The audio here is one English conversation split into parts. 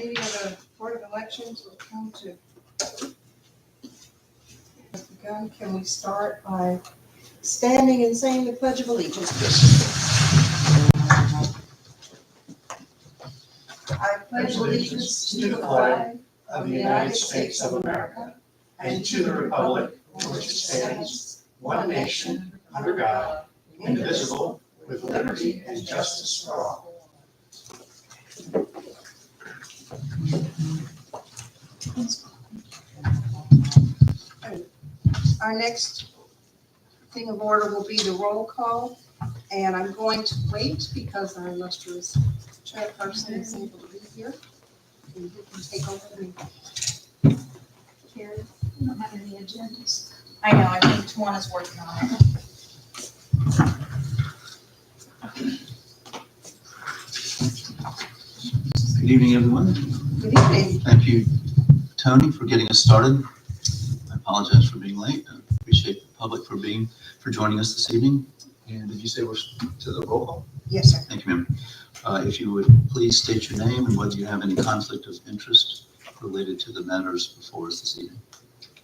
meeting of the Board of Elections will come to. Can we start by standing and saying the Pledge of Allegiance? I pledge allegiance to the flag of the United States of America and to the republic for which it stands, one nation, under God, indivisible, with liberty and justice for all. Our next thing of order will be the roll call, and I'm going to wait because our illustrious chairperson is able to be here. And you can take over the meeting. Carrie? We don't have any agendas. I know, I think Tawana is working on it. Good evening, everyone. Good evening. Thank you, Tony, for getting us started. I apologize for being late. I appreciate the public for joining us this evening. And did you say we're to the roll call? Yes, sir. Thank you, ma'am. If you would please state your name and whether you have any conflict of interest related to the matters before us this evening.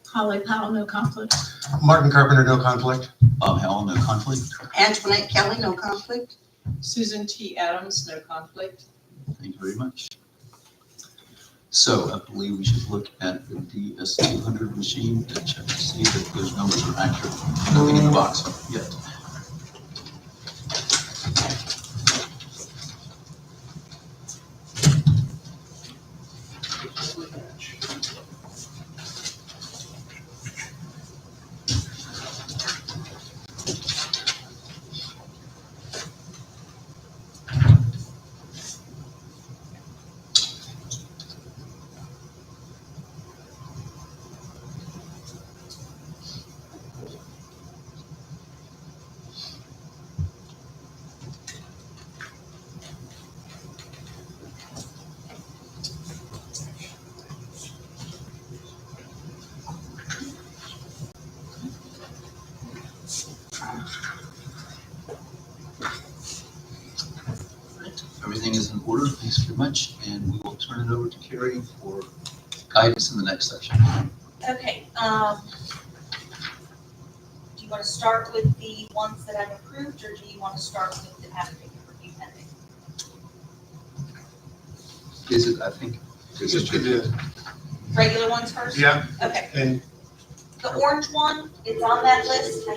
Holly Powell, no conflict. Martin Carpenter, no conflict. Bob Howell, no conflict. Antoinette Kelly, no conflict. Susan T. Adams, no conflict. Thank you very much. So I believe we should look at the DS200 machine to check to see that those numbers are accurate. Nothing in the box yet. Everything is in order. Thanks very much. And we will turn it over to Carrie for guidance in the next section. Okay, do you want to start with the ones that I've approved, or do you want to start with the have to review pending? Is it, I think, is Just it do Regular ones first? Yeah, Okay, and the orange one is on that list. I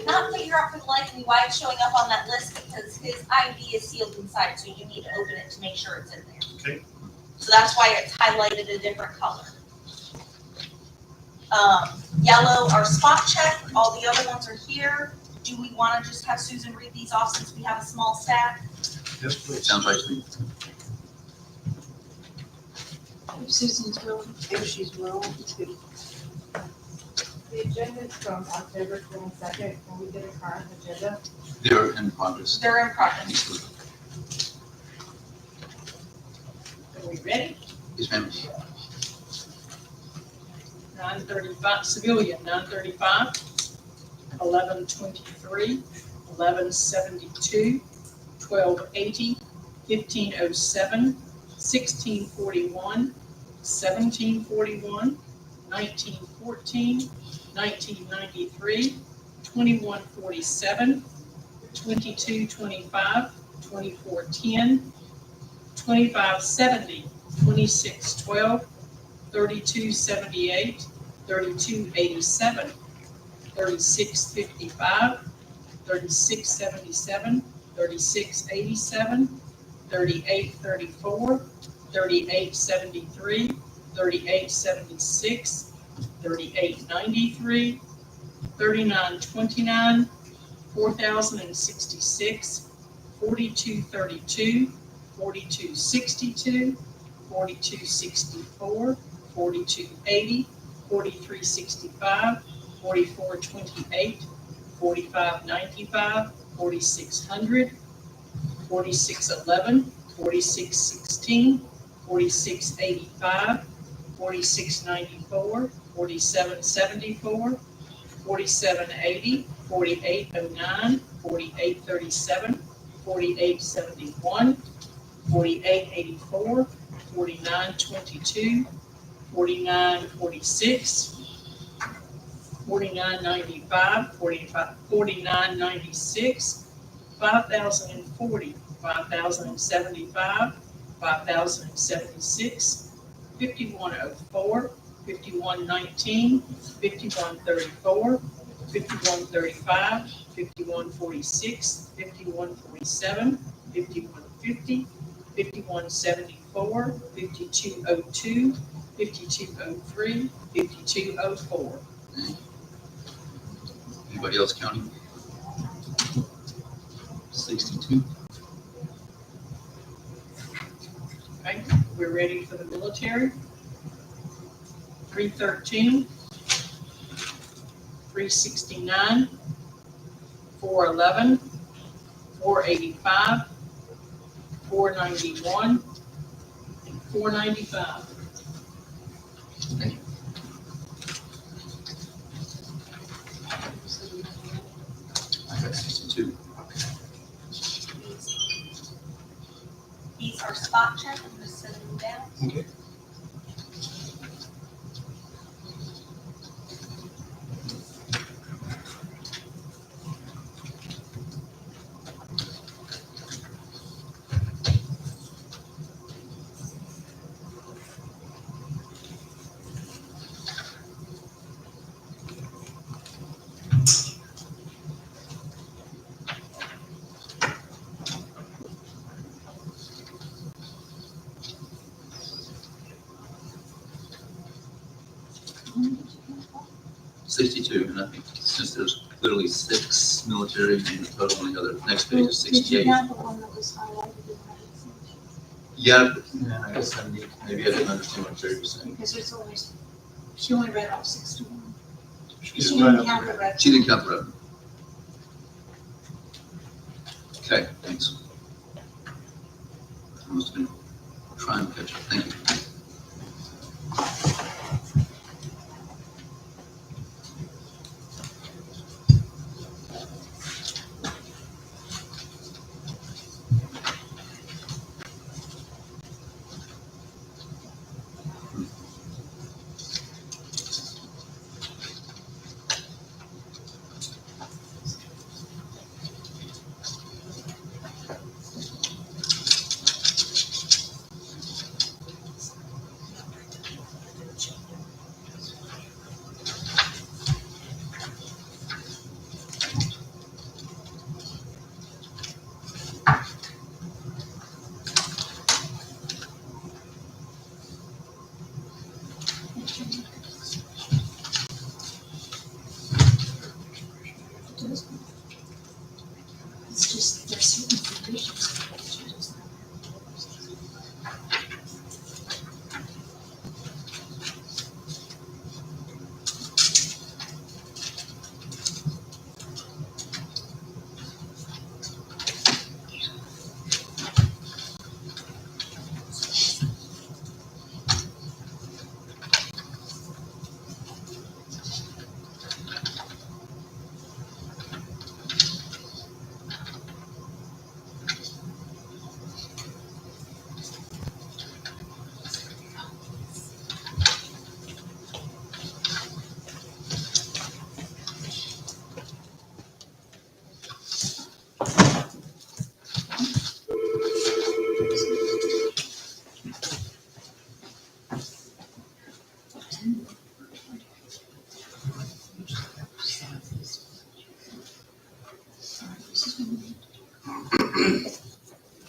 cannot figure out for the life of me why it's showing up on that list, because his ID is sealed inside, so you need to open it to make sure it's in there. Okay. So that's why it's highlighted a different color. Yellow are spot check, all the other ones are here. Do we want to just have Susan read these off since we have a small stack? yes, please. sounds right to me. If Susan's willing, if she's willing to. The agenda is from October 22nd. Can we get a current agenda? They're in progress. They're in progress. Are we ready? Yes, ma'am. 9:35, civilian, 9:35, 11:23, 11:72, 12:80, 15:07, 16:41, 17:41, 19:14, 1993, 21:47, 22:25, 24:10, 25:70, 26:12, 32:78, 32:87, 36:55, 36:77, 36:87, 38:34, 38:73, 38:76, 38:93, 39:29, 4,066, 42:32, 42:62, 42:64, 42:80, 43:65, 44:28, 45:95, 4600, 4611, 4616, 4685, 4694, 4774, 4780, 4809, 4837, 4871, 4884, 4922, 4946, 4995, 4996, 5040, 5075, 5076, 5104, 5119, 5134, 5135, 5146, 5147, 5150, 5174, 5202, 5203, 5204. Anybody else counting? 62. Okay, we're ready for the military. 313, 369, 411, 485, 491, and 495. I got 62. These are spot check, I'm just sending them down. Okay. $62, and I think since there's clearly 6 military and the total on the other, next page is 68. Did you have the one that was highlighted in red? Yeah, I guess maybe I didn't understand what Jerry was saying. Because there's only, she only read off 61. She Yeah, didn't right count up the red. She didn't count the revenue. Okay, thanks. I must have been trying to catch up. Thank you. It's just, there's certain conditions.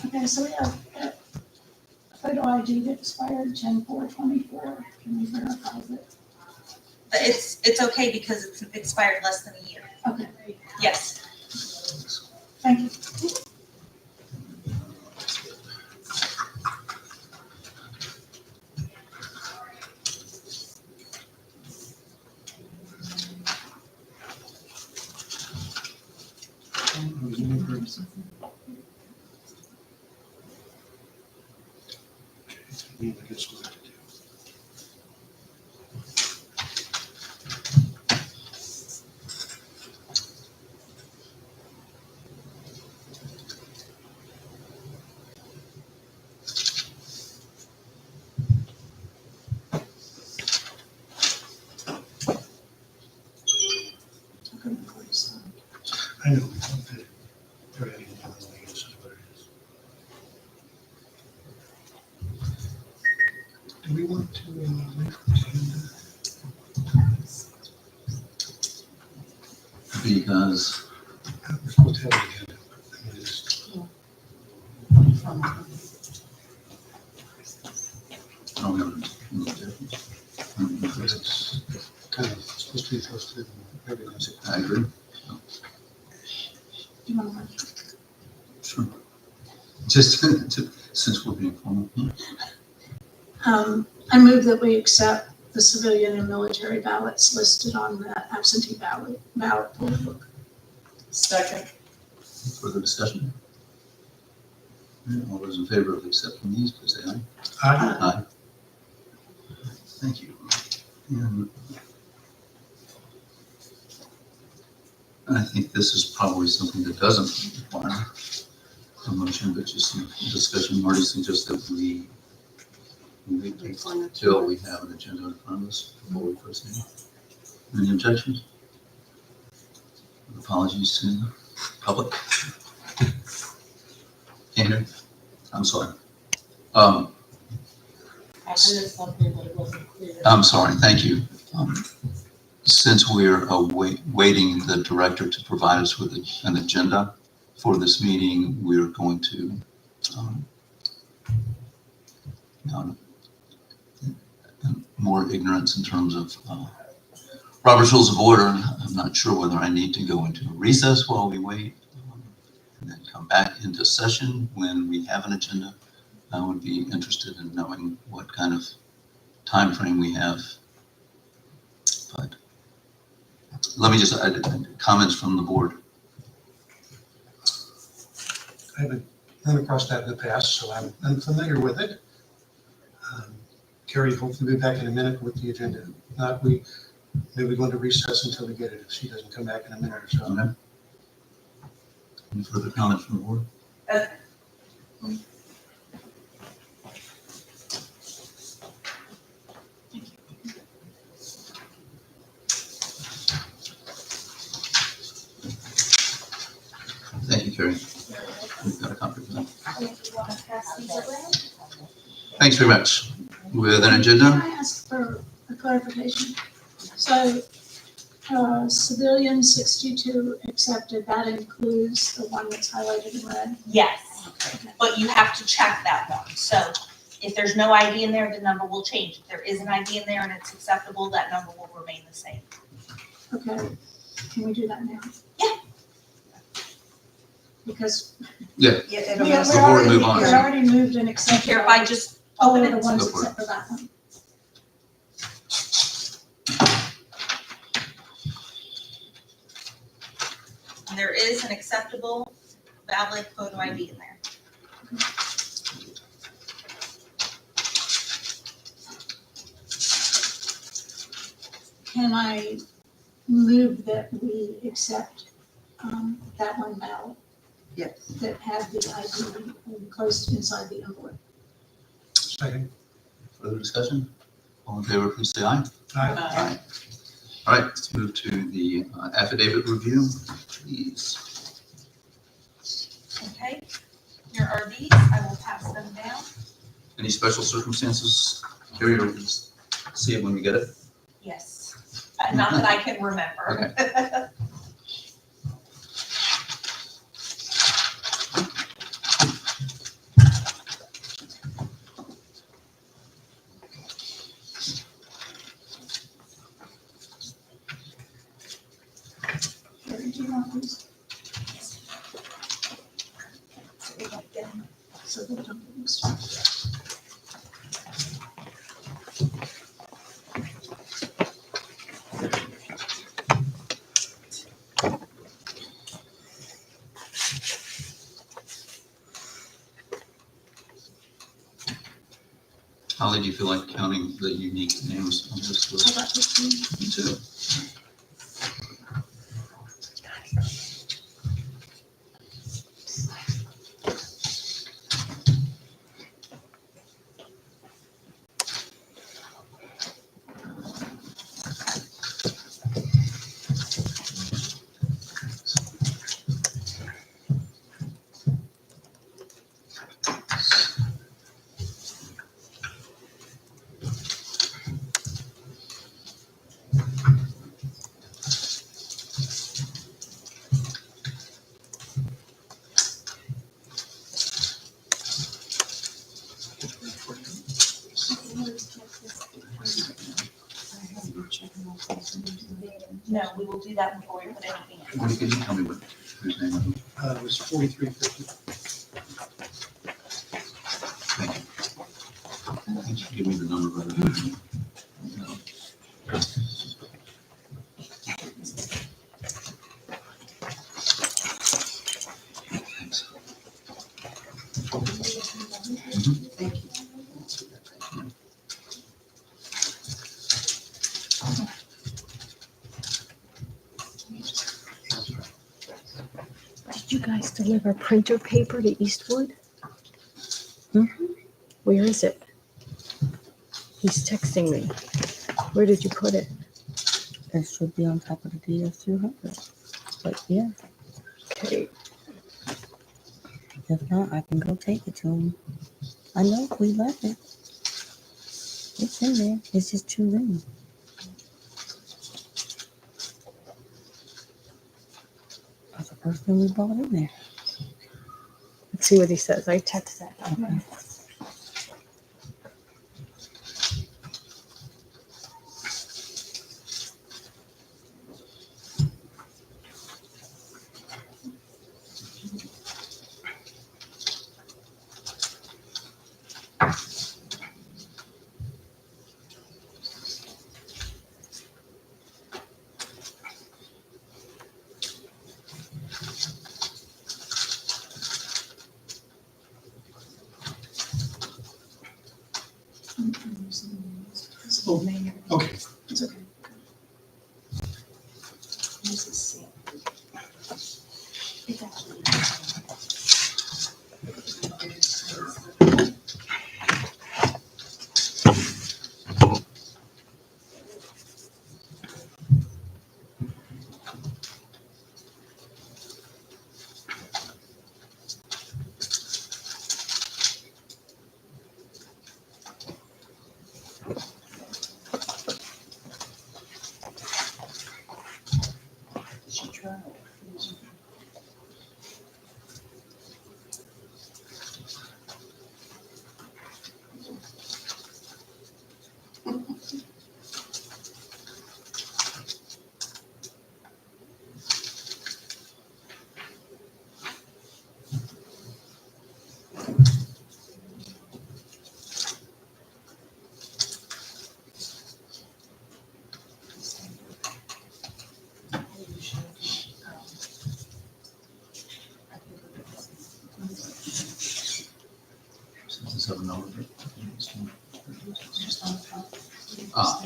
Okay, so we have a photo ID that expired 10/4/24. Can we verify that? It's okay because it's expired less than a year. Okay, Yes. thank you. I guess we'll have to do. I know. They're adding another one, I guess is what it is. Do we want to wait for the agenda? Because, We're supposed to have an agenda. I mean, it's- I don't have any difference. It's kind of supposed to be posted and everything's. I agree. Do you want to? Sure. Just since we're being formal. I move that we accept the civilian and military ballots listed on the absentee ballot poll book. Second. Further discussion? All those in favor of accepting these, please say aye. Aye. Aye. Thank you. And I think this is probably something that doesn't require a motion, but just some discussion. Marty suggests that we wait until we have an agenda in front of us before we proceed. Any objections? Apologies to the public. Andrew, I'm sorry. I heard something, but it wasn't clear. I'm sorry, thank you. Since we're awaiting the director to provide us with an agenda for this meeting, we're going to, more ignorance in terms of Robert's Rules of Order. I'm not sure whether I need to go into a recess while we wait, and then come back into session when we have an agenda. I would be interested in knowing what kind of time frame we have. But let me just add comments from the board. I haven't run across that in the past, so I'm unfamiliar with it. Carrie, hopefully be back in a minute with the agenda. If not, we maybe go into recess until we get it, if she doesn't come back in a minute or so. Okay. Any further comments from the board? Thank you, Carrie. We've got a copy of that. If you want to pass these around. Thanks very much. With an agenda, Can I ask for a clarification? So, civilian 62 accepted, that includes the one that's highlighted in red? Yes, but you have to check that one. So if there's no ID in there, the number will change. If there is an ID in there and it's acceptable, that number will remain the same. Okay, can we do that now? Yeah. Because yeah, Yeah, we it'll. Before we move on. already moved and accepted. Here, if I just All open of the it. ones Go for it. except for that one. And there is an acceptable valid photo ID in there. Can I move that we accept that one ballot Yes. that had the ID enclosed inside the envelope? Second. further discussion? All in favor, please say aye. Aye. All right, let's move to the affidavit review, please. Okay, here are these. I will pass them down. Any special circumstances? Carrie, or just see it when we get it? Yes, not that I can remember. Carrie, do you want these? So they don't get mixed up. Holly, do you feel like counting the unique names on this How list? about this one? Me too. No, we will do that before we put anything in. What can you tell me what, whose name it was? It was 4350. Thank you. Can you give me the number rather than? No. Thanks. Did you guys deliver printer paper to Eastwood? Where is it? He's texting me. Where did you put it? It should be on top of the DS200. But yeah, Okay. if not, I can go take it to him. I know we left it. It's in there. It's just too lean. That's the first thing we brought in there. Let's see what he says. I text that. Okay. Oh, okay. It's okay. This is C. It's actually. Does this have a number? Ah.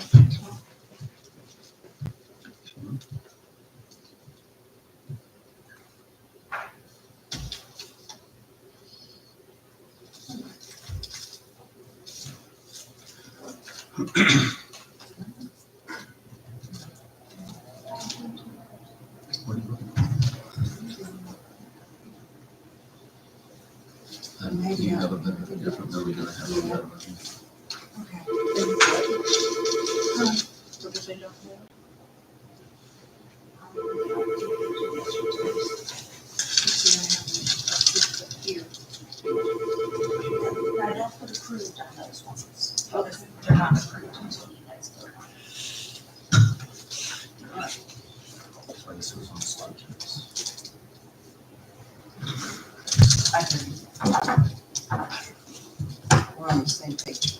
What are you looking for? Do you have a different number than I have on that one? So does it don't know? Here. I don't put approved on those ones. Okay. They're not approved until you guys vote on it. So this was on slide checks. I can. We're on the same page.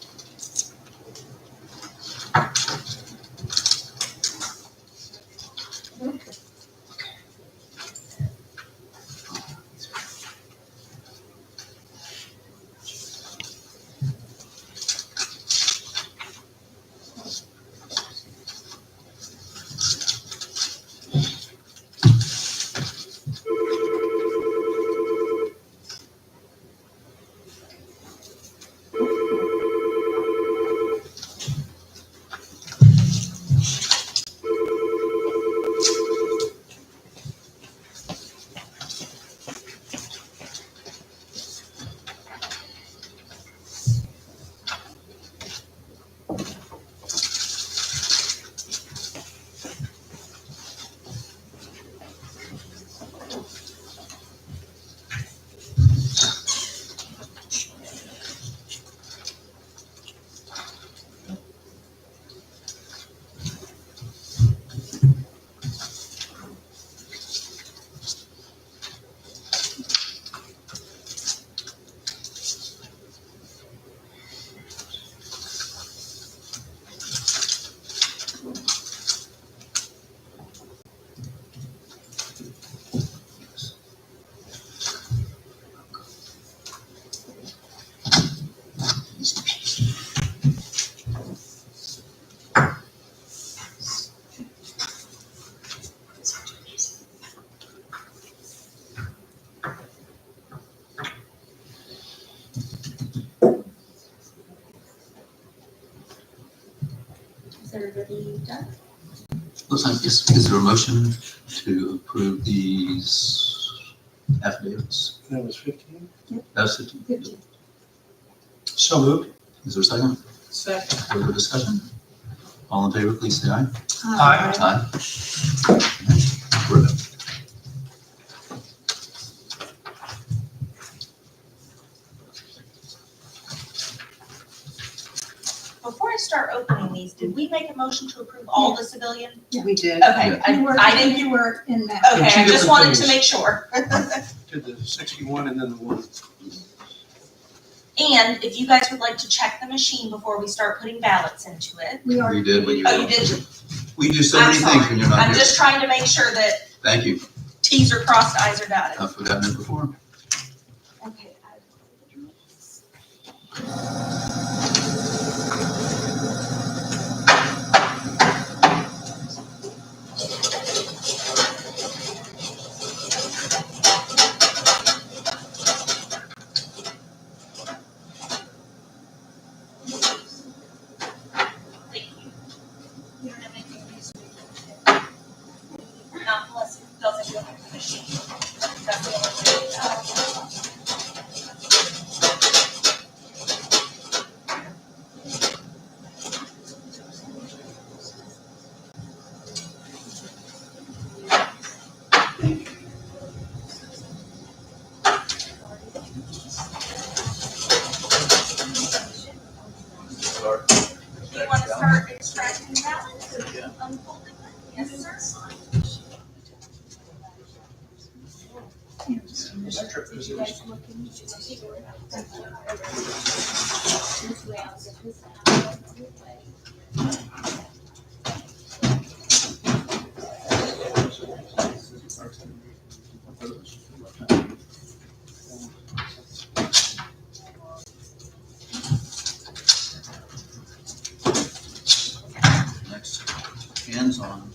everybody done? Looks like, is there a motion to approve these affidavits? That was 15. That's 15. 15. So moved. Is there a second? Second. Further discussion? All in favor, please say aye. Aye. Aye. We're done. Before I start opening these, did we make a motion to approve all the civilian? We did. Okay, Yeah. I didn't, You were in that. okay, Two I just different wanted to things. make sure. Did the 61 and then the 1. And if you guys would like to check the machine before we start putting ballots into it. We are. We did when you. Oh, you did? We do so I'm many things sorry. when you're not I'm here. just trying to make sure that Thank you. T's are crossed, I's are dotted. I've forgotten it before. Okay. Thank you. You don't have anything to use. Not unless it doesn't go through the machine. That's the only way. Do you want to start extracting ballots? Yeah. Unfolding them? Yes, sir. Electric position. Next, hands on.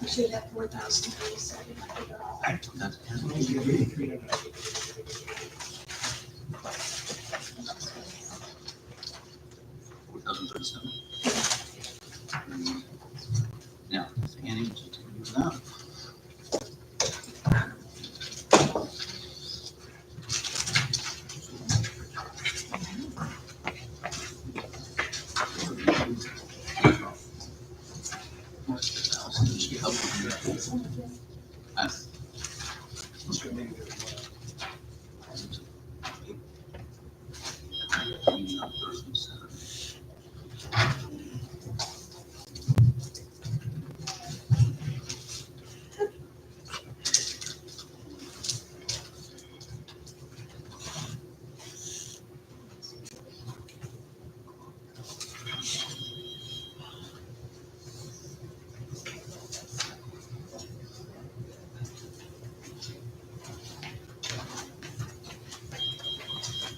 should have 4,037. That's- 4,037. Now, Annie, would you take me to that?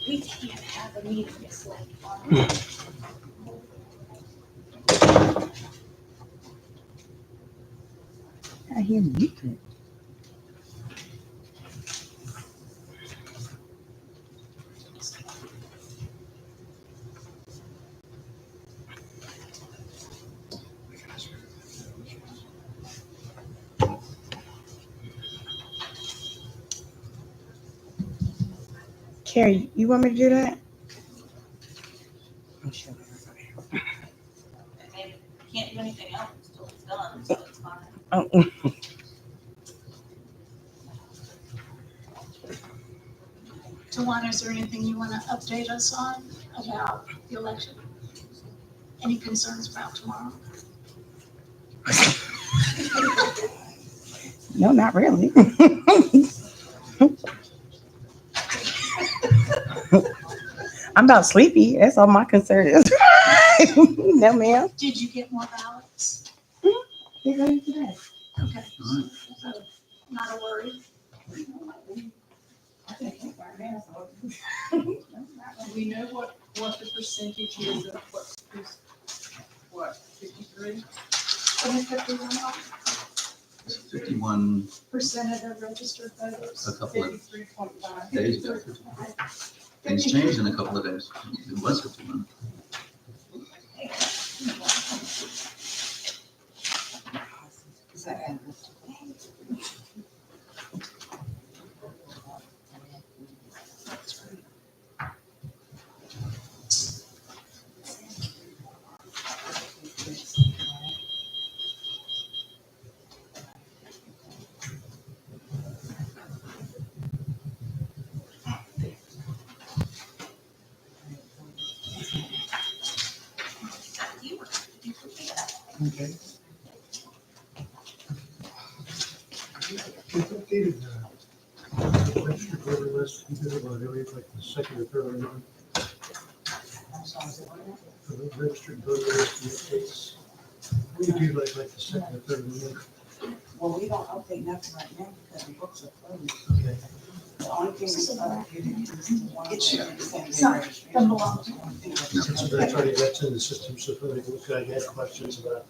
We can't have a meeting this late. I hear music. Carrie, you want me to do that? I'm sure. I can't do anything else until it's done, so it's fine. Oh, Tawana, is there anything you want to update us on about the election? Any concerns about tomorrow? no, not really. I'm about sleepy. That's all my concern is. No, ma'am. Did you get more ballots? They're ready today. Okay, so not a worry. Do we know what the percentage is of what, 53? 51 Percent of the registered voters. a couple of 53.5. days ago. Things changed in a couple of days. It was 51. Is that Andrew? Okay. We've updated the registered voter list, we did it about every, like the second or third amendment. I'm sorry, is it what? For the registered voter list, we updates. We do like the second or third amendment. Well, we don't update nothing right now because the books are closed. Okay. The only thing that's updated is the one. It's that the same day Sorry, registration. from below. So that's already, that's in the system, so if I had questions about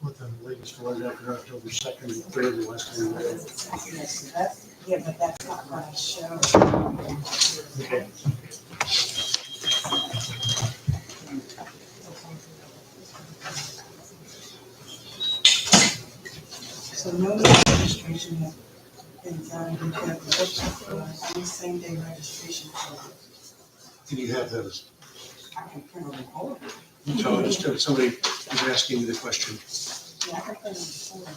what the latest was after October 2nd and 3rd, the last time. Yes, that's, yeah, but that's not gonna show. Okay. So no registration has been done because the books are closed, and same day registration. Do you have those? I can print a report. So just somebody was asking me the question. Yeah, I can print a report.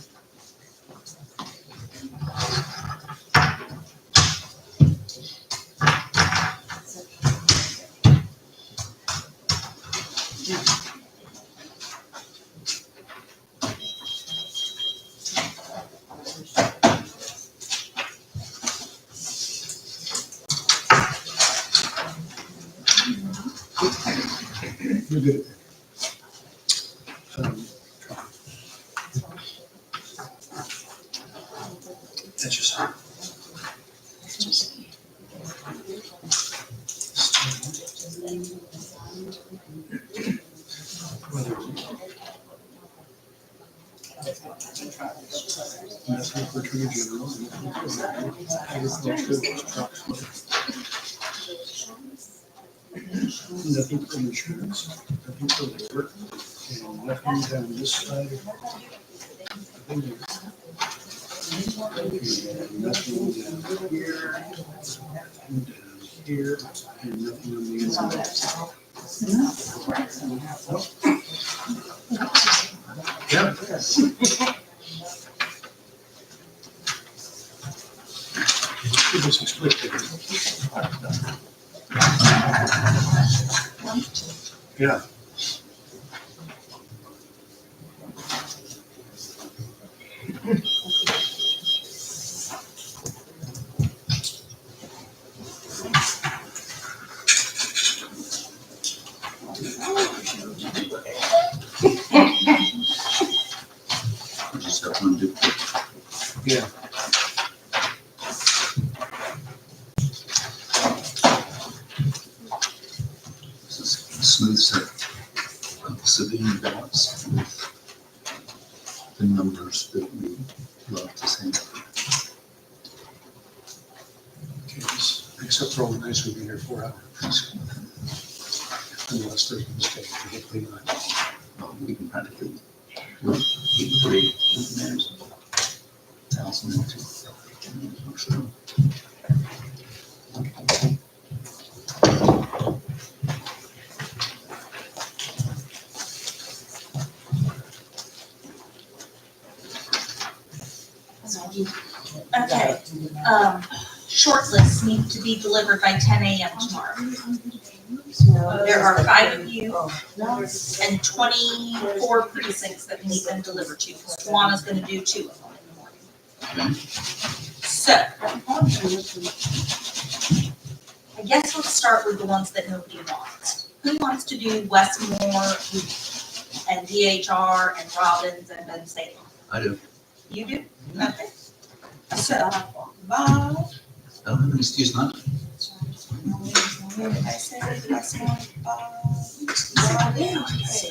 You're good. That's your son. Nothing for Attorney General. Nothing for insurance, nothing for labor, and nothing down this side. Nothing down here, nothing down here, and nothing on the inside. Yep. Give us a split there. Yeah. Just have one duplicate. Yeah. This is a smooth set of civilian ballots with the numbers that we love to see. Except for all the nights we've been here 4 hours. Unless there's a mistake, hopefully not. We can practically, 83, there's 1,002. I'm sure. Okay, short lists need to be delivered by 10 a.m. tomorrow. There are 5 of you and 24 precincts that need them delivered to. Juana's gonna do 2 of them in the morning. Okay. So, I guess let's start with the ones that nobody wants. Who wants to do Westmore and DHR and Robbins and Ben Salem? I do. You do? Okay. So, Bob, I don't have an excuse not to. where did I say Westmore, Bob, Robbins,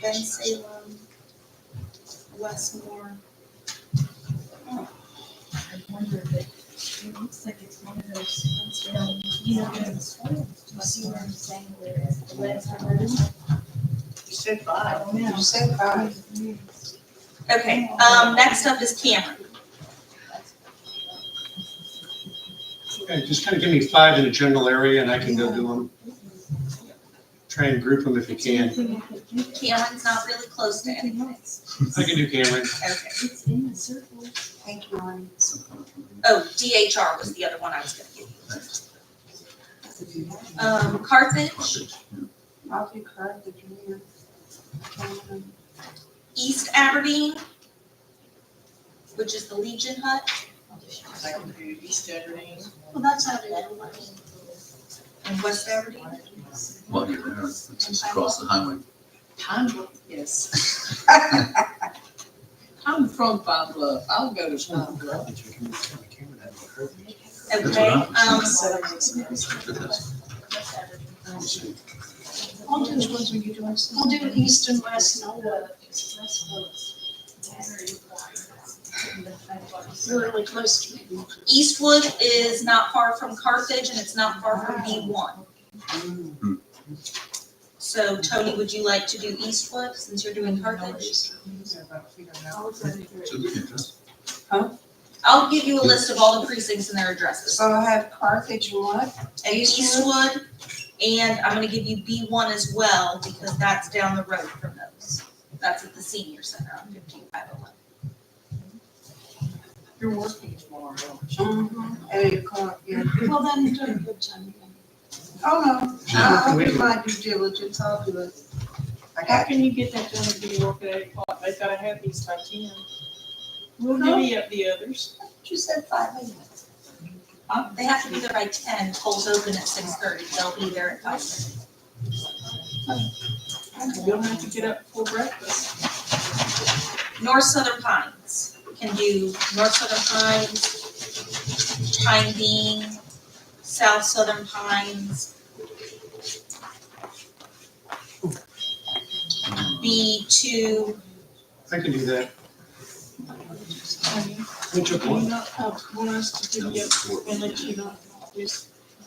Ben Salem, Westmore. I wonder if it looks like it's one of those, you know, see what I'm saying, where the legs are moving. You said 5. You said 5. Okay, next up is Cameron. Okay, just kind of give me 5 in a general area and I can go do them. Try and group them if you can. Cameron's not really close to anything. I can do Cameron. Okay. It's in the circle. Thank you, Lonnie. Oh, DHR was the other one I was gonna give you. Carthage, Carthage, yeah. I'll do Carthage, yeah. East Aberdeen, which is the Legion Hut, I can do East Aberdeen. Well, that's how they do it. and West Aberdeen. While you're there, it's just across the highway. Yes. I'm from Pine Bluff. I'll go to Pine Bluff. Okay, I'll do which ones are you doing? I'll do east and west and all that. You're really close to me. Eastwood is not far from Carthage and it's not far from B1. So Tony, would you like to do Eastwood since you're doing Carthage? So we can just, I'll give you a list of all the precincts and their addresses. So I have Carthage and what? And Eastwood, and I'm gonna give you B1 as well because that's down the road from those. That's at the senior center on 15501. You're working tomorrow. Mm-hmm. 8 o'clock, yeah. Well, then do a good time. Oh, no. I'll do my due diligence. I'll do it. I How got can you get that done if you work at 8 o'clock? They've gotta have these by 10. We'll divvy up the others. you said 5 a.m. They have to be there by 10, polls open at 6:30, they'll be there at 5:30. You don't have to get up before breakfast. North Southern Pines, we can do North Southern Pines, Pine Bean, South Southern Pines, B2, I can do that. Which of one? Want us to give you and let you know.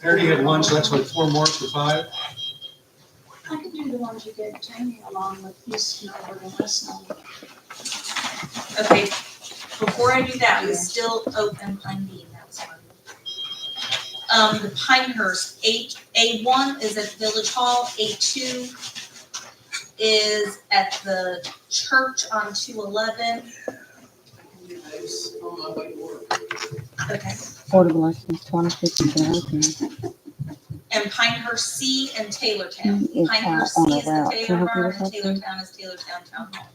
I already had one, so that's like 4 more for 5. I can do the ones you gave Tammy along with East Norwood and West Norwood. Okay, before I do that, we still open Pine Bean, that's one. The Pinehurst, A1 is at Village Hall, A2 is at the church on 211. Okay, Affordable license, 2050. and Pinehurst C and Taylortown. He is Pinehurst out on C a is the route. Taylor Can I help you Barn with and something? Taylortown is Taylortown Town Hall.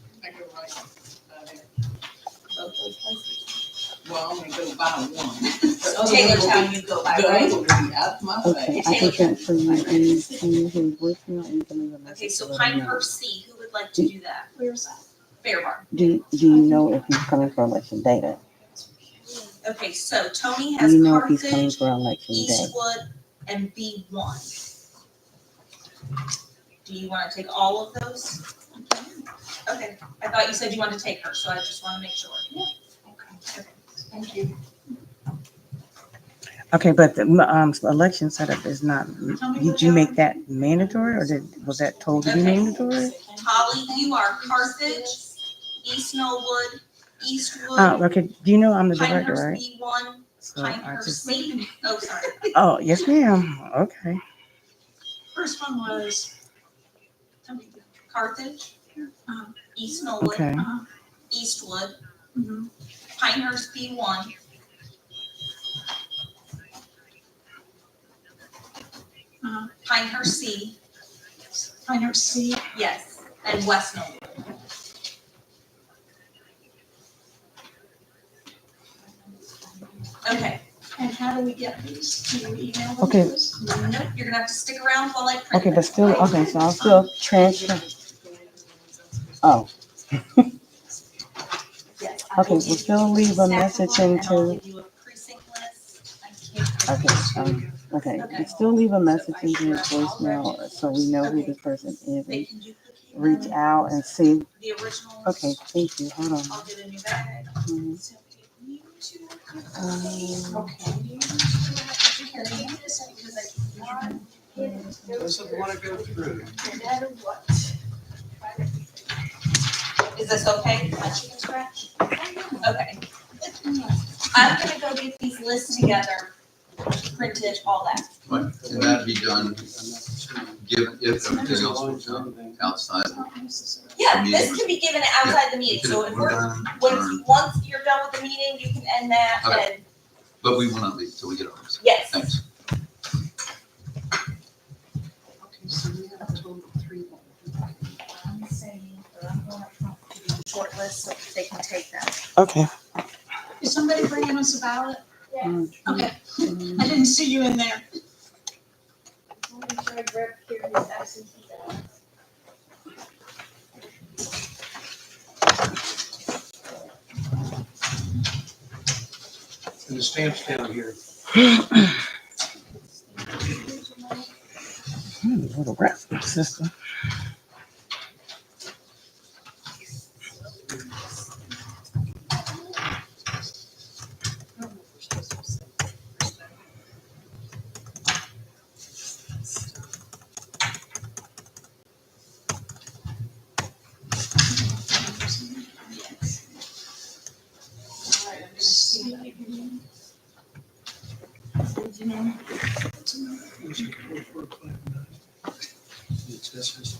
Both those places. Well, I'm gonna go buy one. So Taylortown you go by, The right? other will be out my way. Okay, I can transfer you and can you hear voicemail and you can leave a message. Okay, so to let him know. Pinehurst C, who would like to do that? Where's that? Fair Barn. Do you know if he's coming for election data? Okay, so Tony Do has you know if he's coming Carthage, for election day? Eastwood, and B1. Do you want to take all of those? Okay, I thought you said you wanted to take her, so I just want to make sure. Yeah. Okay, thank you. Okay, but the election setup is not, did you make that mandatory or was that told to be Okay. mandatory? Holly, you are Carthage, East Norwood, Eastwood, Okay, do you know I'm the director, Pinehurst right? B1, So I Pinehurst just, C. Oh, sorry. oh, yes, ma'am. Okay. First one was. Carthage, East Norwood, Okay. Eastwood, Mm-hmm. Pinehurst B1, Pinehurst C, Pinehurst C. yes, and West Norwood. Okay, And how do we get these? Do you email them Okay. to us? nope, you're gonna have to stick around while I print Okay, them. but still, okay, so I'll still transfer. Oh, Yes, I Okay, will we'll give you still leave a stack of message them, and I'll into, give you a precinct list. I can't okay, okay, we'll still leave a message into his voicemail so we know who this person is They and can duplicate reach them, out and see. the originals. Okay, thank you, hold on. I'll get a new bag. Mhm. So if you two could Okay. carry this because I Doesn't want to go through. No matter what. Is this okay? My chicken scratch? Okay. I'm gonna go get these lists together, printed, all that. Right, and that'd be done, given if everything else works out outside. Yeah, this can be given outside the meeting, so if We're we're, done, once you're done with the meeting, you can end that Okay. and, but we will not leave till we get ours. yes. Thanks. Okay, so we have a total of 3. I'm saying, I'm going up front to do the short list so they can take that. Okay. Is somebody bringing us a ballot? Okay. I didn't see you in there. And the stamp's down here. Little rap system. It's this.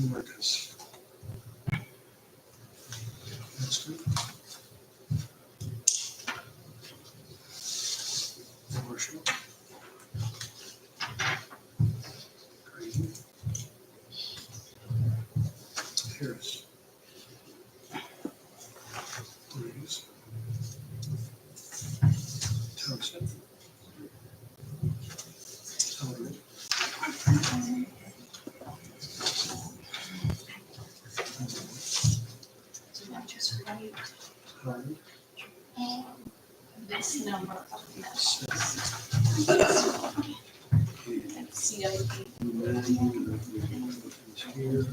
Marcus. That's good. Commercial. Crazy. Harris. Reeves. Thompson. Howard. Howard. This number of messages. CIP. Here.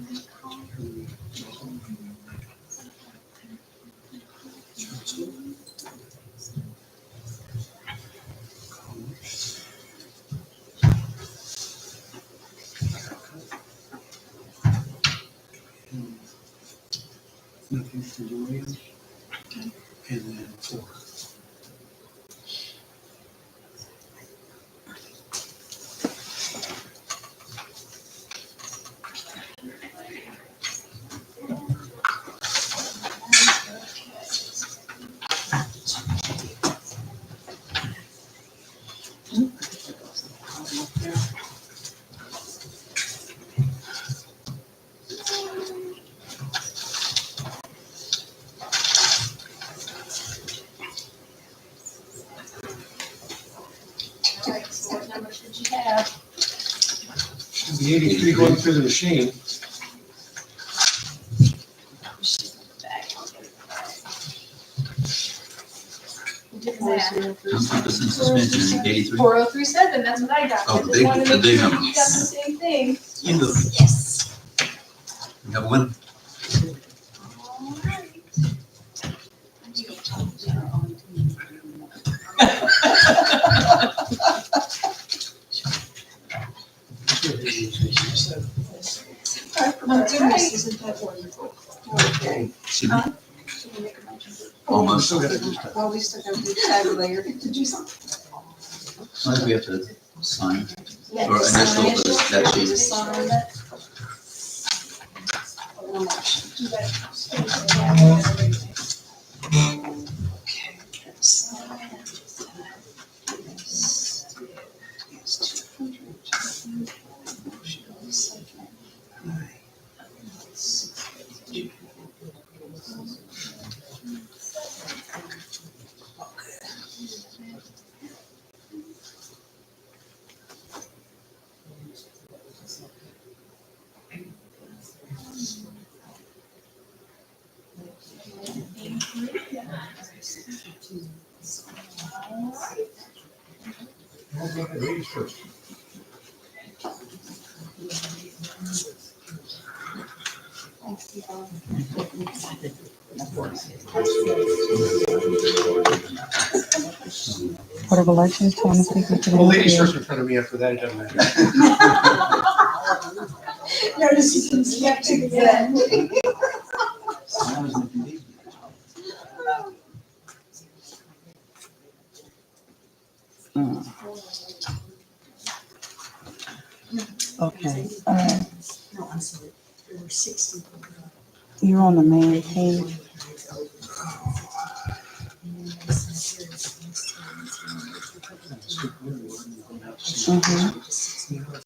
Johnson. Nothing from Williams. And then 4. Alright, so what numbers did you have? Should be 83 going through the machine. You did that. The census mentioned 83. 4037, that's what I got. Oh, I the just big- wanted to the make big sure number. you got the same thing. You know, Yes. you have one. My goodness, isn't that wonderful? Okay. Excuse me? Should we make a motion? Almost. Well, we still gotta do the tabulator. Did you sign? I think we have to sign Yeah, or just initial sign it. that sheet. Just sign it. Ladies first. Board of Elections, do you want to speak with the? Well, ladies first in front of me, after that, it doesn't matter. Notice you can skeptic again. Okay, you're on the main page.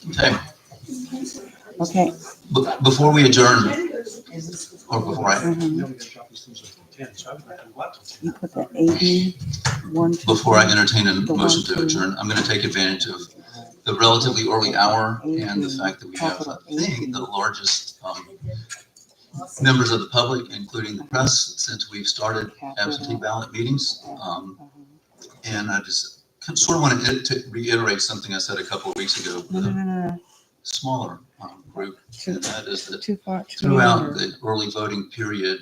Okay, Okay. before we adjourn, or before I, Mhm. Now we gotta drop these things off at 10, so I would like to what? You put the AB one. before I entertain a The motion one, to adjourn, I'm gonna take advantage of the relatively early hour and the fact that we have, I think, the largest, members of the public, including the press, since we've started absentee ballot meetings. And I just sort of wanted to reiterate something I said a couple of weeks ago No, with no, a no, no, smaller group, Too- and that is that too far. too throughout near. the early voting period,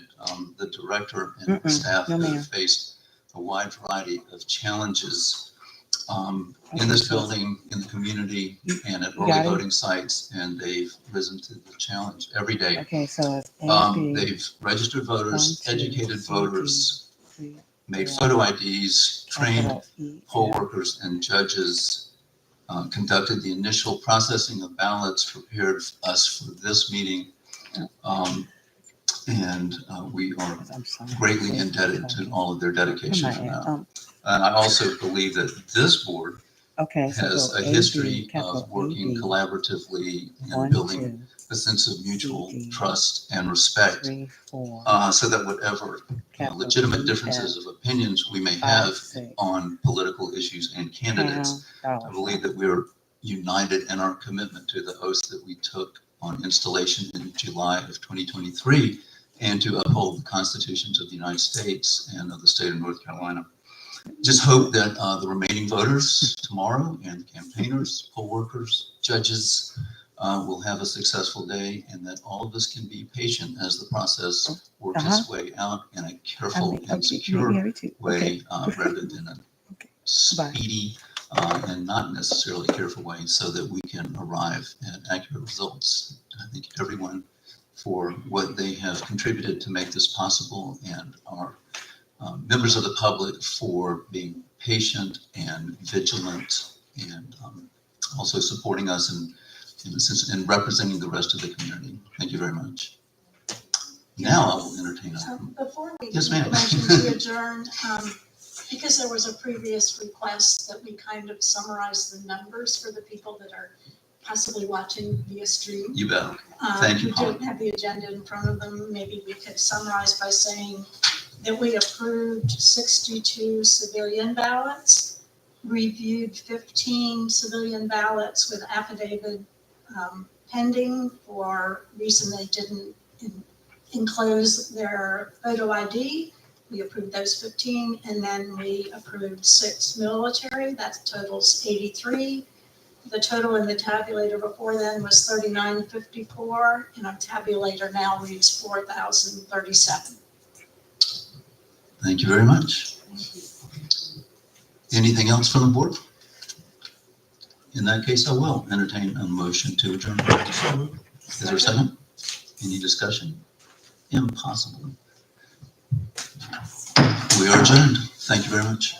the director and Mm-mm, staff no, ma'am. have faced a wide variety of challenges in this building, in the community, and at You early got it? voting sites, and they've risen to the challenge every day. Okay, so it's AB. They've registered voters, 1, 2, educated 3, voters, 3, made 4, photo IDs, trained capital E, poll F. workers and judges, conducted the initial processing of ballots, prepared us for this meeting. And we are I'm sorry. greatly indebted to all of their dedication for that. Um, And I also believe that this board Okay. So has go a A, B, history capital of working A, B, collaboratively and 1, building 2, a sense of mutual D, trust and respect, 3, 4, so that whatever capital legitimate E, differences F, of opinions we may 5, have 6, on political issues and candidates, pound, I dollar believe sign. that we're united in our commitment to the oath that we took on installation in July of 2023 and to uphold the constitutions of the United States and of the state of North Carolina. Just hope that the remaining voters tomorrow and campaigners, poll workers, judges will have a successful day, and that all of us can be patient as the process works its way out in a careful and Okay, secure maybe too. Okay. way rather than a Okay. speedy and not necessarily careful way, so that we can arrive at accurate results. And I thank everyone for what they have contributed to make this possible, and our members of the public for being patient and vigilant, and also supporting us in the sense in representing the rest of the community. Thank you very much. Now I will entertain a. Before we Yes, ma'am. motion to adjourn, because there was a previous request that we kind of summarize the numbers for the people that are possibly watching via stream. You bet. Thank you, Who Paul. don't have the agenda in front of them, maybe we could summarize by saying that we approved 62 civilian ballots, reviewed 15 civilian ballots with affidavit pending for reason they didn't enclose their photo ID. We approved those 15, and then we approved 6 military. That totals 83. The total in the tabulator before then was 3954, and our tabulator now reads 4,037. Thank you very much. Anything else from the board? In that case, I will entertain a motion to adjourn. Is there a second? Any discussion? Impossible. We are adjourned. Thank you very much.